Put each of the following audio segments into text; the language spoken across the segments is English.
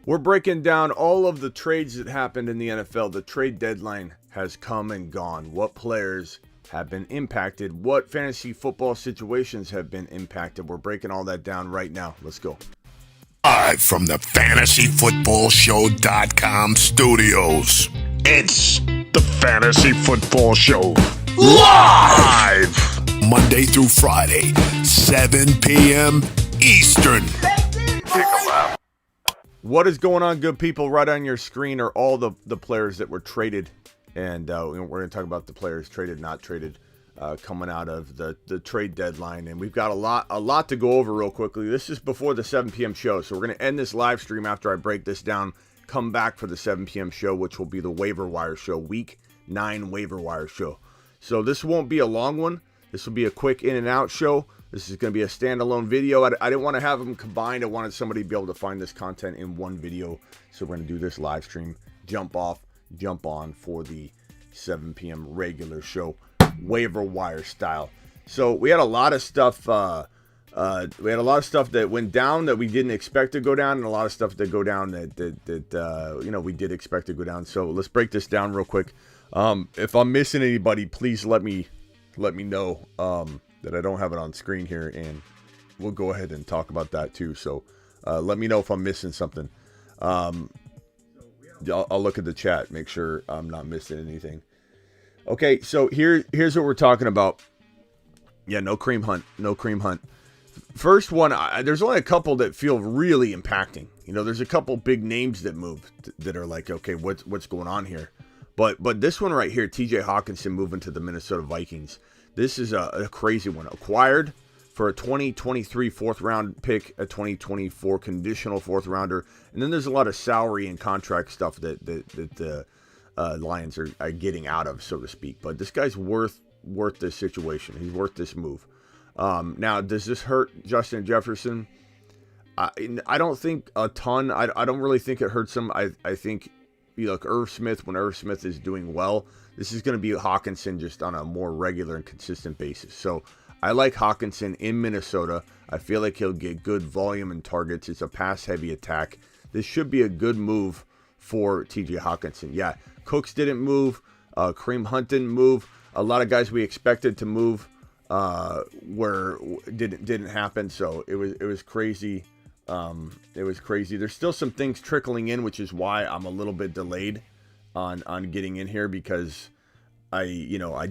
We're breaking down all of the trades that happened in the NFL. The trade deadline has come and gone. What players have been impacted? What fantasy football situations have been impacted? We're breaking all that down right now. Let's go. Live from the FantasyFootballShow.com studios, it's the Fantasy Football Show. Live! Monday through Friday, 7 p.m. Eastern. Take a lap. What is going on, good people? Right on your screen are all the players that were traded. And we're going to talk about the players traded, not traded, coming out of the trade deadline. And we've got a lot to go over real quickly. This is before the 7 p.m. show. So we're going to end this live stream after I break this down. Come back for the 7 p.m. show, which will be the Waiver Wire show, Week 9 Waiver Wire show. So this won't be a long one. This will be a quick in and out show. This is going to be a standalone video. I didn't want to have them combined. I wanted somebody to be able to find this content in one video. So we're going to do this live stream, jump off, jump on for the 7 p.m. regular show, Waiver Wire style. So we had a lot of stuff. That went down that we didn't expect to go down, and a lot of stuff that go down that we did expect to go down. So let's break this down real quick. If I'm missing anybody, please let me know that I don't have it on screen here, and we'll go ahead and talk about that too. So let me know if I'm missing something. I'll look at the chat, make sure I'm not missing anything. Okay, so here's what we're talking about. Yeah, no cream hunt. First one, there's only a couple that feel really impacting. There's a couple big names that moved that are like, okay, what's going on here? But this one right here, TJ Hockenson moving to the Minnesota Vikings. This is a crazy one. Acquired for a 2023 fourth round pick, a 2024 conditional fourth rounder, and then there's a lot of salary and contract stuff that the Lions are getting out of, so to speak. But this guy's worth this situation. He's worth this move. Now, does this hurt Justin Jefferson? I don't think a ton. I don't really think it hurts him. I think look, Irv Smith, when Irv Smith is doing well, this is going to be Hockenson just on a more regular and consistent basis. So I like Hockenson in Minnesota. I feel like he'll get good volume and targets. It's a pass-heavy attack. This should be a good move for TJ Hockenson. Yeah, Cooks didn't move. Kareem Hunt didn't move. A lot of guys we expected to move didn't happen. So it was crazy. It was crazy. There's still some things trickling in, which is why I'm a little bit delayed on getting in here, because I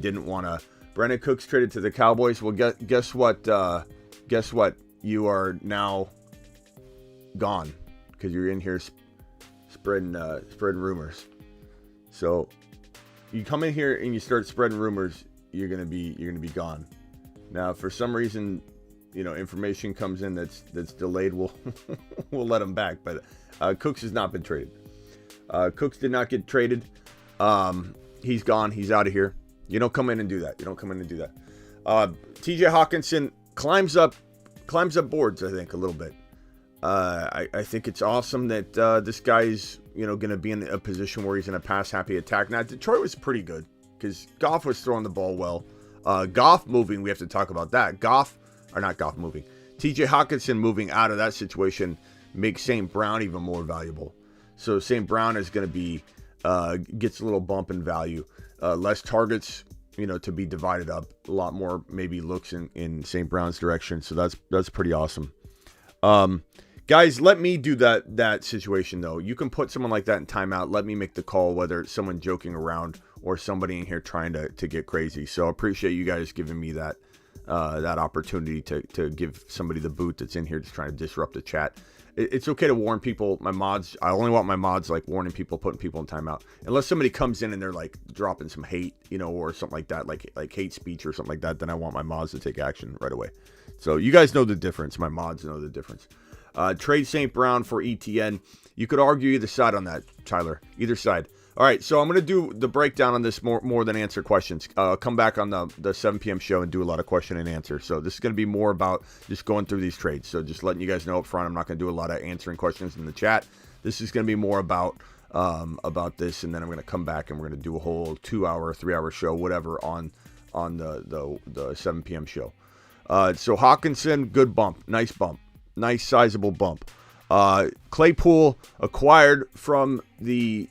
didn't want to. Brandon Cooks traded to the Cowboys. Well, guess what? Guess what? You are now gone because you're in here spreading rumors. So you come in here and you start spreading rumors, you're gonna be gone. Now, for some reason, information comes in that's delayed, we'll let him back. But Cooks has not been traded. Cooks did not get traded. He's gone. He's out of here. You don't come in and do that. TJ Hockenson climbs up boards, I think, a little bit. I think it's awesome that this guy's going to be in a position where he's in a pass-happy attack. Now, Detroit was pretty good because Goff was throwing the ball well. Goff moving, we have to talk about that. TJ Hockenson moving out of that situation makes St. Brown even more valuable. So St. Brown is going to be gets a little bump in value. Less targets, to be divided up. A lot more maybe looks in St. Brown's direction. So that's pretty awesome. Guys, let me do that situation though. You can put someone like that in timeout. Let me make the call, whether it's someone joking around or somebody in here trying to get crazy. So I appreciate you guys giving me that opportunity to give somebody the boot that's in here just trying to disrupt the chat. It's okay to warn people. My mods, I only want my mods like warning people, putting people in timeout. Unless somebody comes in and they're like dropping some hate, or something like that, like hate speech or something like that, then I want my mods to take action right away. So you guys know the difference. My mods know the difference. Trade St. Brown for ETN. You could argue either side on that, Tyler. Either side. All right, so I'm going to do the breakdown on this more than answer questions. Come back on the 7 p.m. show and do a lot of question and answer. So this is going to be more about just going through these trades. So just letting you guys know up front, I'm not going to do a lot of answering questions in the chat. This is going to be more about this, and then I'm going to come back and we're going to do a whole 2-hour, 3-hour show, whatever, on the 7 p.m. show. So Hockenson, good bump. Nice bump. Nice sizable bump. Claypool acquired from the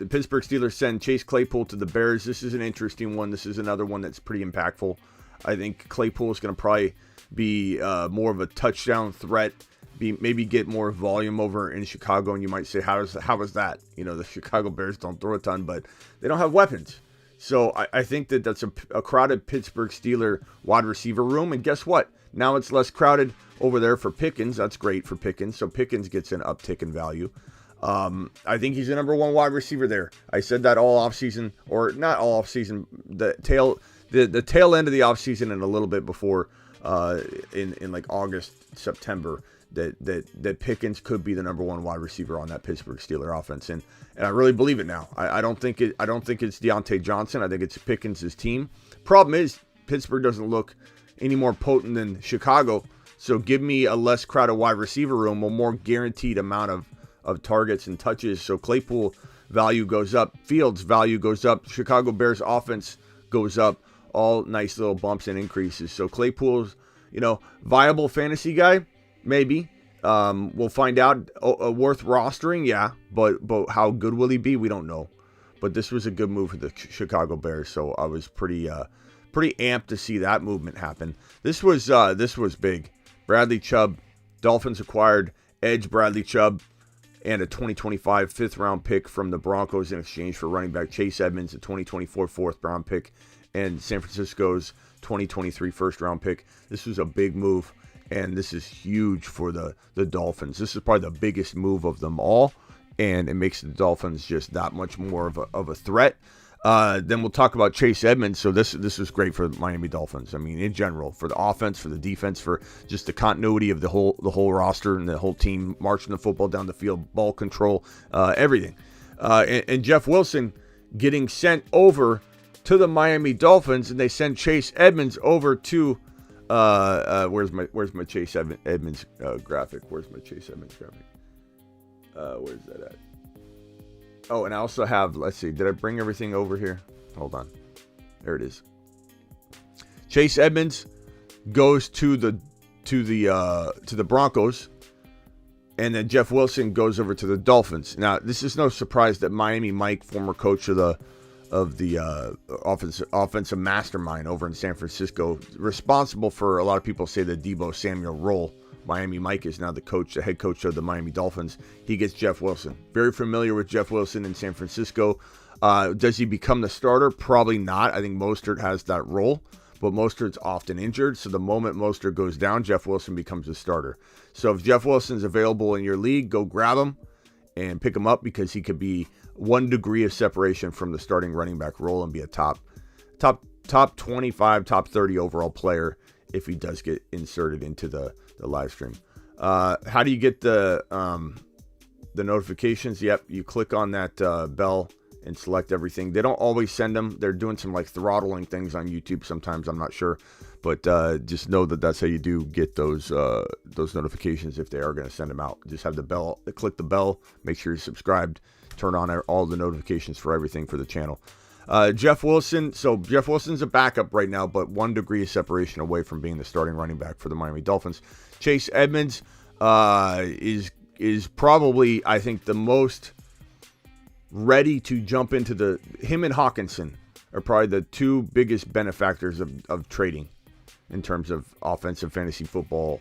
Pittsburgh Steelers send Chase Claypool to the Bears. This is an interesting one. This is another one that's pretty impactful. I think Claypool is going to probably be more of a touchdown threat, maybe get more volume over in Chicago. And you might say, how is that? The Chicago Bears don't throw a ton, but they don't have weapons. So I think that's a crowded Pittsburgh Steeler wide receiver room. And guess what? Now it's less crowded over there for Pickens. That's great for Pickens. So Pickens gets an uptick in value. I think he's the number one wide receiver there. I said that all offseason, or not all offseason, the tail end of the offseason and a little bit before in like August, September, that Pickens could be the number one wide receiver on that Pittsburgh Steelers offense. And I really believe it now. I don't think it's Deontay Johnson. I think it's Pickens' team. Problem is, Pittsburgh doesn't look any more potent than Chicago. So give me a less crowded wide receiver room, a more guaranteed amount of targets and touches. So Claypool value goes up. Fields value goes up. Chicago Bears offense goes up. All nice little bumps and increases. So Claypool's, viable fantasy guy, maybe. We'll find out. Worth rostering, yeah. But how good will he be? We don't know. But this was a good move for the Chicago Bears. So I was pretty amped to see that movement happen. This was big. Bradley Chubb, Dolphins acquired edge Bradley Chubb and a 2025 fifth-round pick from the Broncos in exchange for running back Chase Edmonds, a 2024 fourth-round pick, and San Francisco's 2023 first-round pick. This was a big move, and this is huge for the Dolphins. This is probably the biggest move of them all, and it makes the Dolphins just that much more of a threat. Then we'll talk about Chase Edmonds. So this is great for the Miami Dolphins. I mean, in general, for the offense, for the defense, for just the continuity of the whole roster and the whole team, marching the football down the field, ball control, everything. And Jeff Wilson getting sent over to the Miami Dolphins, and they send Chase Edmonds over to where's my Chase Edmonds graphic? Where's my Chase Edmonds graphic? Where's that at? Oh, and I also have, let's see, did I bring everything over here? Hold on. There it is. Chase Edmonds goes to the Broncos, and then Jeff Wilson goes over to the Dolphins. Now, this is no surprise that Miami Mike, former coach of the offensive mastermind over in San Francisco, responsible for, a lot of people say, the Deebo Samuel role. Miami Mike is now the head coach of the Miami Dolphins. He gets Jeff Wilson. Very familiar with Jeff Wilson in San Francisco. Does he become the starter? Probably not. I think Mostert has that role, but Mostert's often injured. So the moment Mostert goes down, Jeff Wilson becomes the starter. So if Jeff Wilson's available in your league, go grab him and pick him up, because he could be 1 degree of separation from the starting running back role and be a top 25, top 30 overall player if he does get inserted into the live stream. How do you get the notifications? Yep, you click on that bell and select everything. They don't always send them. They're doing some like throttling things on YouTube sometimes. I'm not sure, but just know that that's how you do get those notifications if they are going to send them out. Just have the bell. Click the bell. Make sure you're subscribed. Turn on all the notifications for everything for the channel. Jeff Wilson. So Jeff Wilson's a backup right now, but 1 degree of separation away from being the starting running back for the Miami Dolphins. Chase Edmonds is probably, I think, the most ready to jump into him and Hockenson are probably the 2 biggest benefactors of trading in terms of offensive fantasy football,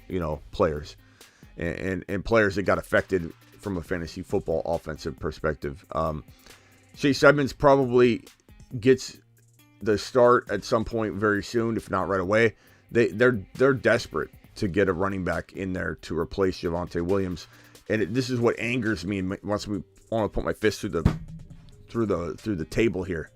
players and players that got affected from a fantasy football offensive perspective. Chase Edmonds probably gets the start at some point very soon, if not right away. They're desperate to get a running back in there to replace Javonte Williams, and this is what angers me. And once we want to put my fist through the table here,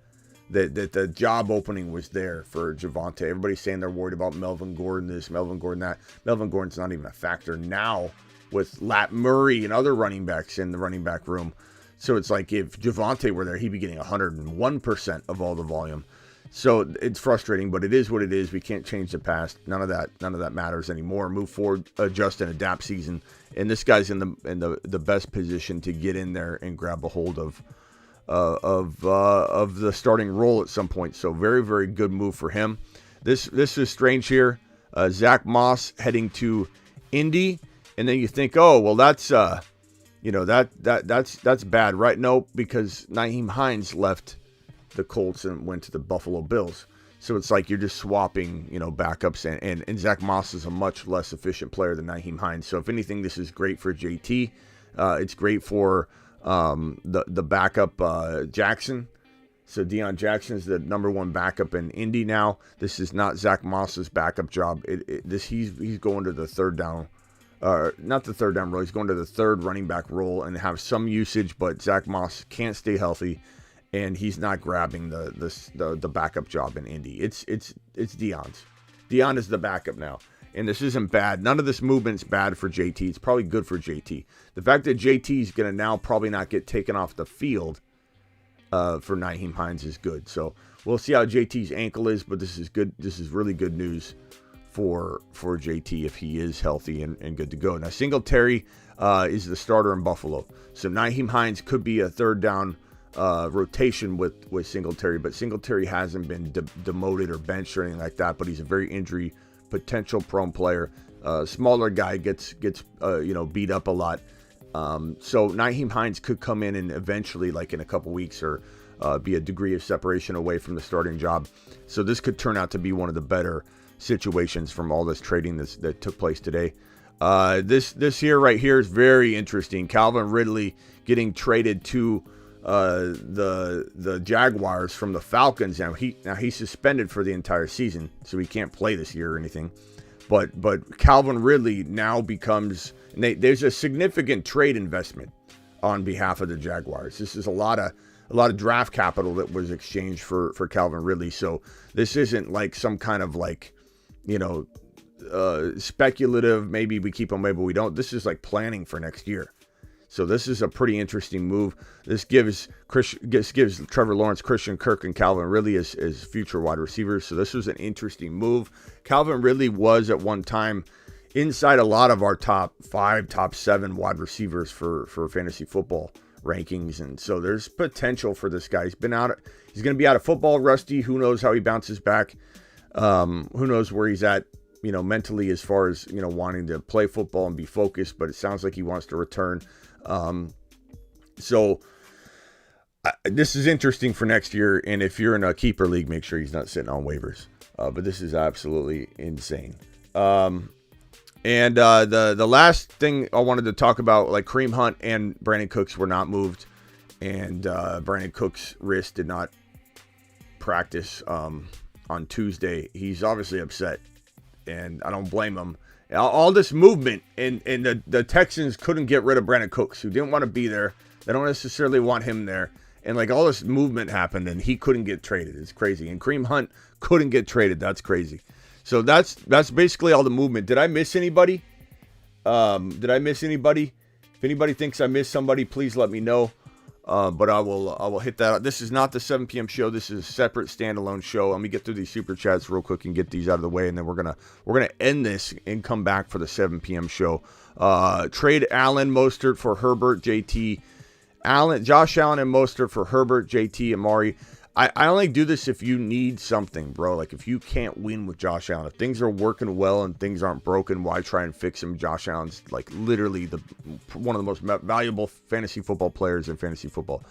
that the job opening was there for Javonte. Everybody's saying they're worried about Melvin Gordon this, Melvin Gordon that. Melvin Gordon's not even a factor now with Lat Murray and other running backs in the running back room. So it's like if Javonte were there, he'd be getting 101% of all the volume. So it's frustrating, but it is what it is. We can't change the past. None of that matters anymore. Move forward, adjust and adapt season. And this guy's in the best position to get in there and grab a hold of the starting role at some point. So very, very good move for him. This is strange here. Zach Moss heading to Indy, And then you think, oh, well, that's that's bad, right? No, because Nyheim Hines left the Colts and went to the Buffalo Bills. So it's like you're just swapping, backups, and Zach Moss is a much less efficient player than Nyheim Hines. So if anything, this is great for JT. It's great for the backup Jackson. So Deion Jackson is the number one backup in Indy now. This is not Zach Moss's backup job. He's going to the third down, not the third down role. He's going to the third running back role and have some usage. But Zach Moss can't stay healthy, and he's not grabbing the backup job in Indy. It's Deion's. Deion is the backup now, and this isn't bad. None of this movement's bad for JT. It's probably good for JT. The fact that JT is going to now probably not get taken off the field for Nyheim Hines is good. So we'll see how JT's ankle is, but this is good. This is really good news for JT if he is healthy and good to go. Now Singletary is the starter in Buffalo. So Nyheim Hines could be a third down rotation with Singletary, but Singletary hasn't been demoted or benched or anything like that, but he's a very injury potential prone player. Smaller guy gets beat up a lot. So Nyheim Hines could come in and eventually, like in a couple weeks, or be a degree of separation away from the starting job. So this could turn out to be one of the better situations from all this trading that took place today. This here right here is very interesting. Calvin Ridley getting traded to the Jaguars from the Falcons. Now he's suspended for the entire season, so he can't play this year or anything. But Calvin Ridley now becomes, there's a significant trade investment on behalf of the Jaguars. This is a lot of draft capital that was exchanged for Calvin Ridley. So this isn't like some kind of speculative, maybe we keep him, maybe we don't. This is like planning for next year. So this is a pretty interesting move. This gives Trevor Lawrence, Christian Kirk, and Calvin Ridley as future wide receivers. So this was an interesting move. Calvin Ridley was at one time inside a lot of our top 5, top 7 wide receivers for fantasy football rankings. And so there's potential for this guy. He's going to be out of football rusty. Who knows how he bounces back? Who knows where he's at, mentally, as far as, wanting to play football and be focused, but it sounds like he wants to return. This is interesting for next year, and if you're in a keeper league, make sure he's not sitting on waivers. But this is absolutely insane. And the last thing I wanted to talk about, like Kareem Hunt and Brandon Cooks were not moved, and Brandon Cooks' wrist did not practice on Tuesday. He's obviously upset, and I don't blame him. All this movement, and the Texans couldn't get rid of Brandon Cooks, who didn't want to be there. They don't necessarily want him there. And like all this movement happened, and he couldn't get traded. It's crazy. And Kareem Hunt couldn't get traded. That's crazy. So that's basically all the movement. Did I miss anybody? If anybody thinks I missed somebody, please let me know. But I will hit that. This is not the 7 p.m. show. This is a separate standalone show. Let me get through these super chats real quick and get these out of the way, and then we're gonna end this and come back for the 7 p.m. show. Trade Allen, Mostert for Herbert, JT. Josh Allen and Mostert for Herbert, JT, Amari. I only do this if you need something, bro. Like if you can't win with Josh Allen, if things are working well and things aren't broken, why try and fix him? Josh Allen's like literally one of the most valuable fantasy football players in fantasy football.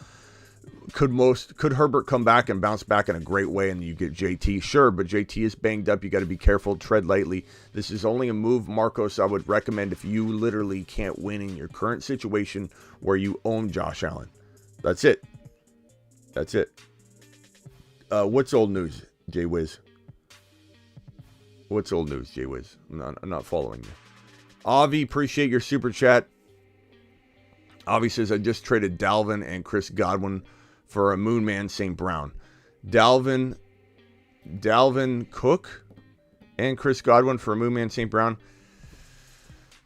Could Herbert come back and bounce back in a great way and you get JT? Sure, but JT is banged up. You got to be careful, tread lightly. This is only a move, Marcos, I would recommend if you literally can't win in your current situation where you own Josh Allen. That's it. What's old news, Jay Wiz? What's old news, Jay Wiz? I'm not following you. Avi, appreciate your super chat. Avi says, I just traded Dalvin and Chris Godwin for a Moon Man St. Brown. Dalvin Cook and Chris Godwin for a Moon Man St. Brown.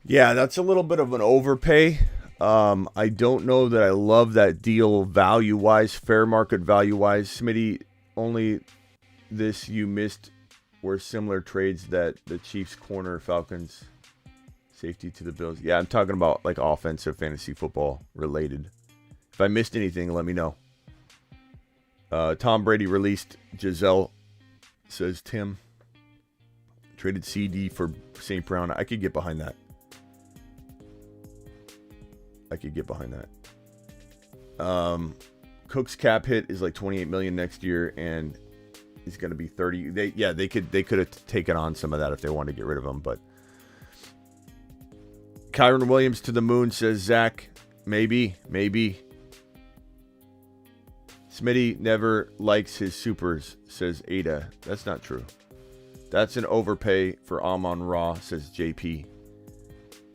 Yeah, that's a little bit of an overpay. I don't know that I love that deal value-wise, fair market value-wise. Smitty, only this you missed were similar trades that the Chiefs corner, Falcons safety to the Bills. Yeah, I'm talking about like offensive fantasy football related. If I missed anything, let me know. Tom Brady released Giselle, says Tim. Traded CD for St. Brown. I could get behind that. get behind that. Cook's cap hit is like $28 million next year, and he's going to be 30. They could have taken on some of that if they wanted to get rid of him, but Kyron Williams to the moon, says Zach. Maybe. Smitty never likes his supers, says Ada. That's not true. That's an overpay for Amon-Ra, says JP.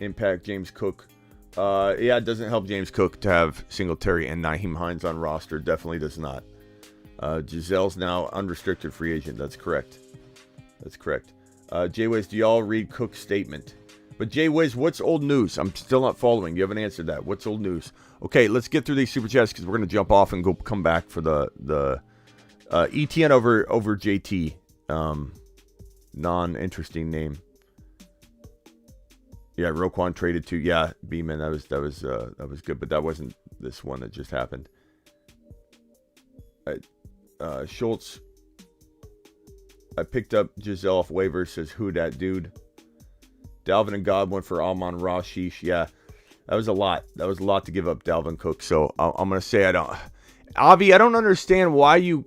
Impact James Cook. Yeah, it doesn't help James Cook to have Singletary and Nyheim Hines on roster. Definitely does not. Giselle's now unrestricted free agent. That's correct. Jay Wiz, do y'all read Cook's statement? But Jay Wiz, what's old news? I'm still not following. You haven't answered that. What's old news? Okay, let's get through these super chats because we're going to jump off and come back for the ETN over JT. Non-interesting name. Yeah, Roquan traded to. Yeah, Beeman. That was good, but that wasn't this one that just happened. Schultz. I picked up Giselle off waivers. Says who that dude? Dalvin and Godwin for Amon-Ra. Sheesh. Yeah, that was a lot. That was a lot to give up Dalvin Cook. So I'm gonna say I don't. Avi, I don't understand why you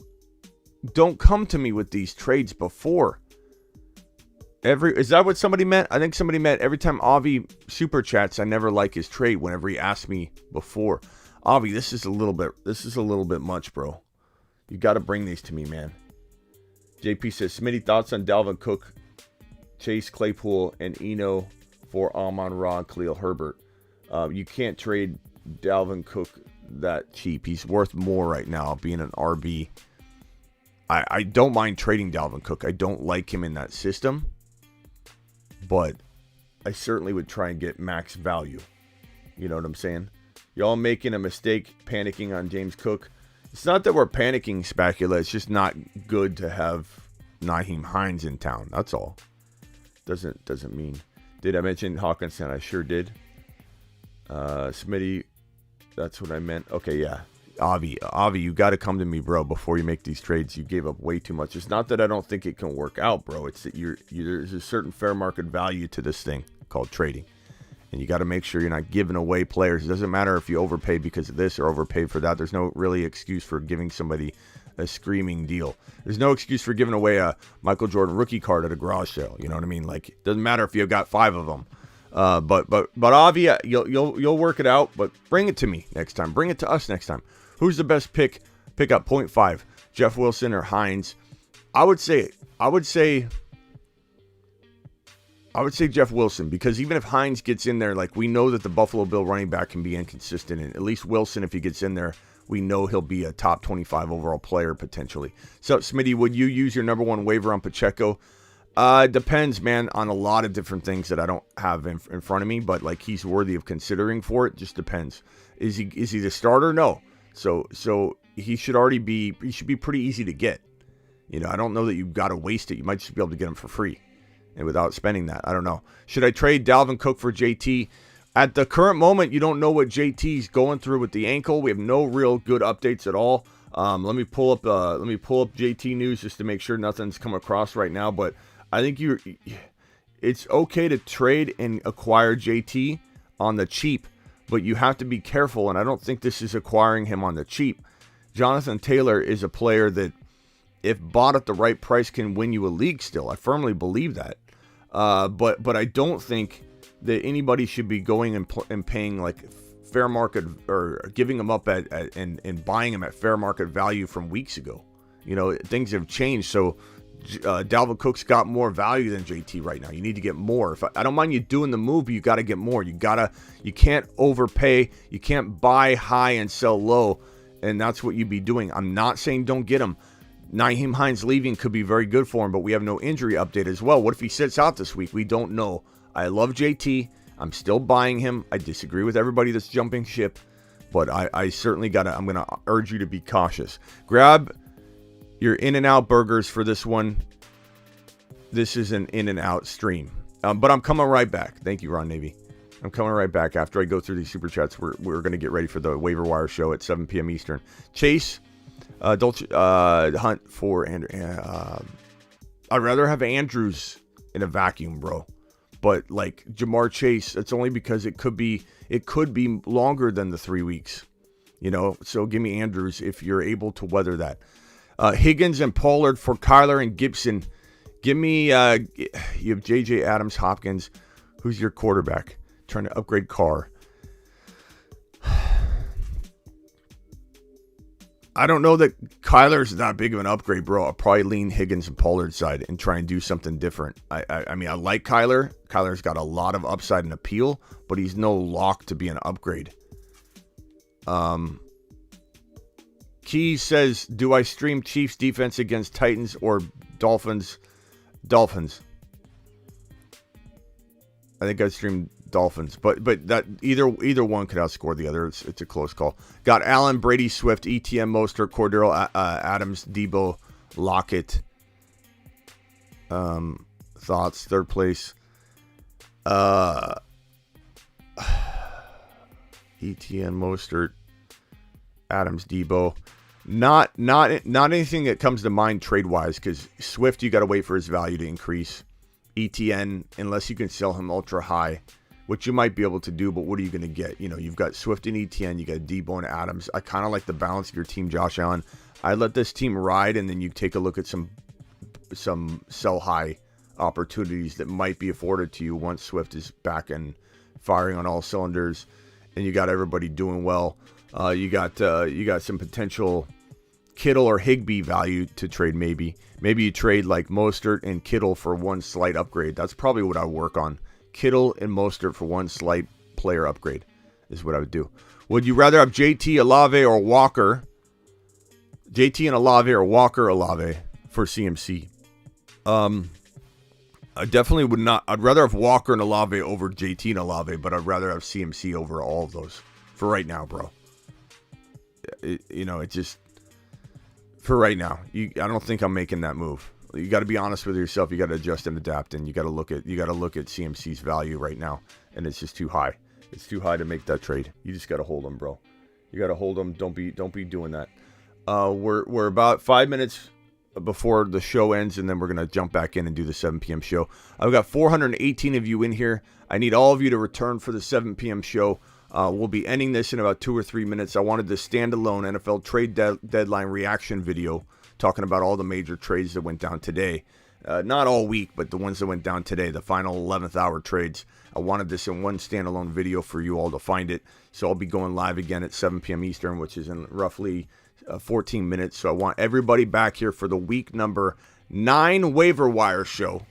don't come to me with these trades before. Is that what somebody meant? I think somebody meant every time Avi super chats, I never like his trade whenever he asked me before. Avi, this is a little bit much, bro. You got to bring these to me, man. JP says, Smitty, thoughts on Dalvin Cook, Chase Claypool, and Eno for Amon-Ra and Khalil Herbert. You can't trade Dalvin Cook that cheap. He's worth more right now being an RB. I don't mind trading Dalvin Cook. I don't like him in that system. But I certainly would try and get max value. You know what I'm saying? Y'all making a mistake panicking on James Cook. It's not that we're panicking, Spacula. It's just not good to have Nyheim Hines in town. That's all. Doesn't mean. Did I mention Hockenson? I sure did. Smitty, that's what I meant. Okay, yeah. Avi, you got to come to me, bro, before you make these trades. You gave up way too much. It's not that I don't think it can work out, bro. It's that there's a certain fair market value to this thing called trading. And you got to make sure you're not giving away players. It doesn't matter if you overpay because of this or overpay for that. There's no really excuse for giving somebody a screaming deal. There's no excuse for giving away a Michael Jordan rookie card at a garage sale. You know what I mean? Like, it doesn't matter if you've got 5 of them. But Avi, you'll work it out. But bring it to me next time. Bring it to us next time. Who's the best pick? Pick up 0.5, Jeff Wilson or Hines? I would say Jeff Wilson, because even if Hines gets in there, like, we know that the Buffalo Bill running back can be inconsistent, and at least Wilson, if he gets in there, we know he'll be a top 25 overall player potentially. So, Smitty, would you use your number 1 waiver on Pacheco? It depends, man, on a lot of different things that I don't have in front of me, but like, he's worthy of considering for it. Just depends. Is he the starter? No. So he should be pretty easy to get. You know, I don't know that you've got to waste it. You might just be able to get him for free and without spending that. I don't know. Should I trade Dalvin Cook for JT? At the current moment, you don't know what JT's going through with the ankle. We have no real good updates at all. Let me pull up JT news just to make sure nothing's come across right now. But I think it's okay to trade and acquire JT on the cheap, but you have to be careful, and I don't think this is acquiring him on the cheap. Jonathan Taylor is a player that, if bought at the right price, can win you a league still. I firmly believe that. But I don't think that anybody should be going and paying like fair market, or giving him up and buying him at fair market value from weeks ago. You know, things have changed, so Dalvin Cook's got more value than JT right now. You need to get more. I don't mind you doing the move, but you got to get more. You can't overpay. You can't buy high and sell low, and that's what you'd be doing. I'm not saying don't get him. Nyheim Hines leaving could be very good for him, but we have no injury update as well. What if he sits out this week? We don't know. I love JT. I'm still buying him. I disagree with everybody that's jumping ship, but I certainly I'm going to urge you to be cautious. Grab your In-N-Out burgers for this one. This is an In-N-Out stream. But I'm coming right back. Thank you, Ron Navy. I'm coming right back after I go through these super chats. We're going to get ready for the waiver wire show at 7 p.m. Eastern. Chase, Hunt for Andrew. I'd rather have Andrews in a vacuum, bro. But like Jamar Chase, it's only because it could be longer than the 3 weeks. So give me Andrews if you're able to weather that. Higgins and Pollard for Kyler and Gibson. Give me, you have J.J. Adams, Hopkins. Who's your quarterback? Trying to upgrade Carr. I don't know that Kyler's that big of an upgrade, bro. I'll probably lean Higgins and Pollard side and try and do something different. I mean, I like Kyler. Kyler's got a lot of upside and appeal, but he's no lock to be an upgrade. Key says, do I stream Chiefs defense against Titans or Dolphins? Dolphins. I think I'd stream Dolphins, but that either one could outscore the other. It's a close call. Got Allen, Brady, Swift, ETN, Mostert, Cordero, Adams, Debo, Lockett. Thoughts, third place. ETN, Mostert, Adams, Debo. Not anything that comes to mind trade wise, because Swift, you got to wait for his value to increase. ETN, unless you can sell him ultra high, which you might be able to do, but what are you going to get? You've got Swift and ETN, you got Debo and Adams. I kind of like the balance of your team, Josh Allen. I let this team ride, and then you take a look at some sell high opportunities that might be afforded to you once Swift is back and firing on all cylinders, and you got everybody doing well. You got some potential Kittle or Higbee value to trade. Maybe you trade like Mostert and Kittle for one slight upgrade. That's probably what I work on. Kittle and Mostert for one slight player upgrade is what I would do. Would you rather have JT, Olave, or Walker? JT and Olave or Walker, Olave for CMC? I definitely would not. I'd rather have Walker and Olave over JT and Olave, but I'd rather have CMC over all of those for right now, bro. It just for right now. I don't think I'm making that move. You got to be honest with yourself. You got to adjust and adapt, and you got to look at CMC's value right now, and it's just too high. It's too high to make that trade. You just got to hold them, bro. You got to hold them. Don't be doing that. We're about 5 minutes before the show ends, and then we're gonna jump back in and do the 7 p.m. show. I've got 418 of you in here. I need all of you to return for the 7 p.m. show. We'll be ending this in about 2 or 3 minutes. I wanted the standalone NFL trade deadline reaction video talking about all the major trades that went down today. Not all week, but the ones that went down today, the final 11th hour trades. I wanted this in one standalone video for you all to find it. So I'll be going live again at 7 p.m. Eastern, which is in roughly 14 minutes. So I want everybody back here for the week number 9 waiver wire show.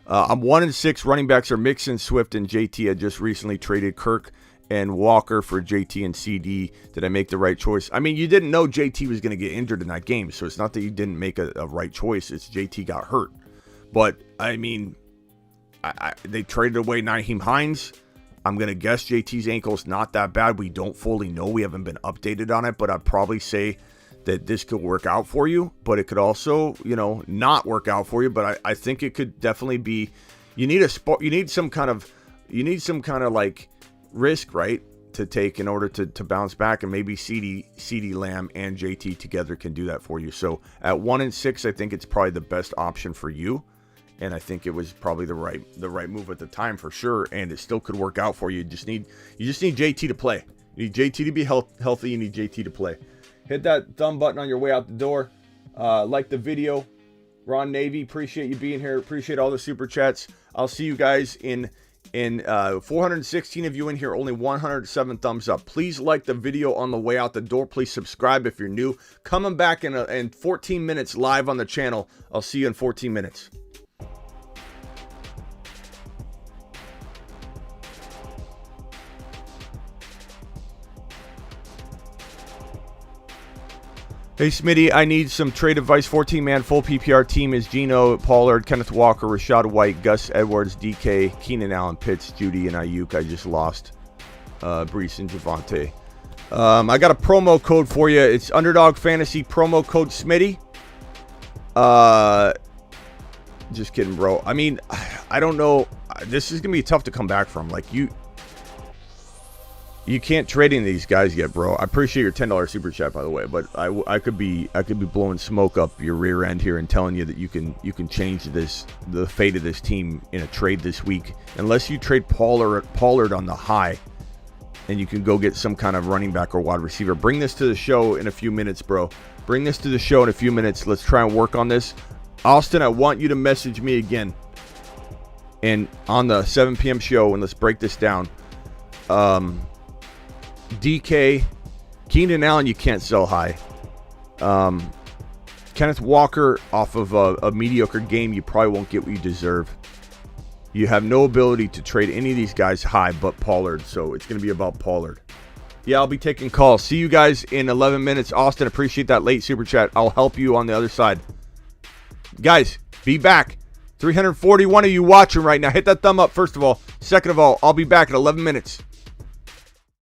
I'm 1-6. Running backs are Mixon, Swift, and JT. I just recently traded Kirk and Walker for JT and CD. Did I make the right choice? I mean, you didn't know JT was going to get injured in that game, so it's not that you didn't make a right choice. It's JT got hurt. But, I mean, they traded away Nyheim Hines. I'm going to guess JT's ankle's not that bad. We don't fully know. We haven't been updated on it, but I'd probably say that this could work out for you, but it could also, not work out for you. But I think it could definitely be, you need some kind of like risk, right, to take in order to bounce back, and maybe CD Lamb and JT together can do that for you. So at 1-6, I think it's probably the best option for you, and I think it was probably the right move at the time for sure, and it still could work out for you. You just need JT to play. You need JT to be healthy. You need JT to play. Hit that thumb button on your way out the door. Like the video. Ron Navy, appreciate you being here. Appreciate all the super chats. I'll see you guys in 416 of you in here, only 107 thumbs up. Please like the video on the way out the door. Please subscribe if you're new. Coming back in 14 minutes live on the channel. I'll see you in 14 minutes. Hey, Smitty, I need some trade advice. 14-man full PPR team is Geno, Pollard, Kenneth Walker, Rashad White, Gus Edwards, DK, Keenan Allen, Pitts, Judy, and Ayuk. I just lost Brees and Javonte. I got a promo code for you. It's Underdog Fantasy promo code Smitty. Just kidding, bro. I mean, I don't know. This is going to be tough to come back from. Like, You can't trade any of these guys yet, bro. I appreciate your $10 super chat, by the way, but I could be blowing smoke up your rear end here and telling you that you can change the fate of this team in a trade this week, unless you trade Pollard on the high, and you can go get some kind of running back or wide receiver. Bring this to the show in a few minutes, bro. Bring this to the show in a few minutes. Let's try and work on this. Austin, I want you to message me again, and on the 7 p.m. show, and let's break this down. DK, Keenan Allen, you can't sell high. Kenneth Walker, off of a mediocre game, you probably won't get what you deserve. You have no ability to trade any of these guys high but Pollard, so it's going to be about Pollard. Yeah, I'll be taking calls. See you guys in 11 minutes. Austin, appreciate that late super chat. I'll help you on the other side. Guys, be back. 341 of you watching right now. Hit that thumb up, first of all. Second of all, I'll be back in 11 minutes.